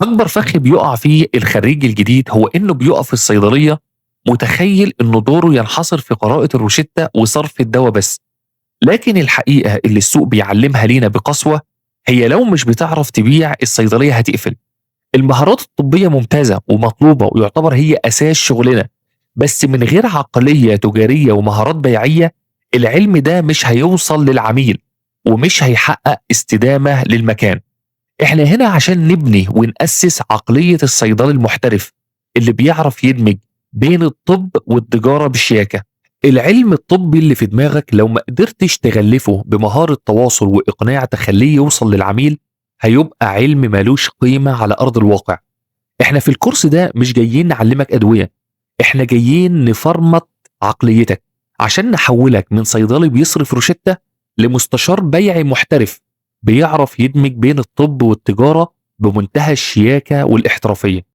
أكبر فخ بيقع فيه الخريج الجديد هو إنه بيقف في الصيدلية متخيل إنه دوره ينحصر في قراءة الروشتة وصرف الدوا بس، لكن الحقيقة اللي السوق بيعلمها لينا بقسوة هي لو مش بتعرف تبيع الصيدلية هتقفل. المهارات الطبية ممتازة ومطلوبة ويعتبر هي أساس شغلنا، بس من غير عقلية تجارية ومهارات بيعية العلم ده مش هيوصل للعميل ومش هيحقق استدامة للمكان. إحنا هنا عشان نبني ونأسس عقلية الصيدلي المحترف اللي بيعرف يدمج بين الطب والتجارة بالشياكة. العلم الطبي اللي في دماغك لو ما قدرتش تغلفه بمهارة تواصل وإقناع تخليه يوصل للعميل هيبقى علم ملوش قيمة على أرض الواقع. إحنا في الكورس ده مش جايين نعلمك أدوية، إحنا جايين نفرمط عقليتك عشان نحولك من صيدلي بيصرف روشتة لمستشار بيعي محترف بيعرف يدمج بين الطب والتجارة بمنتهى الشياكة والاحترافية.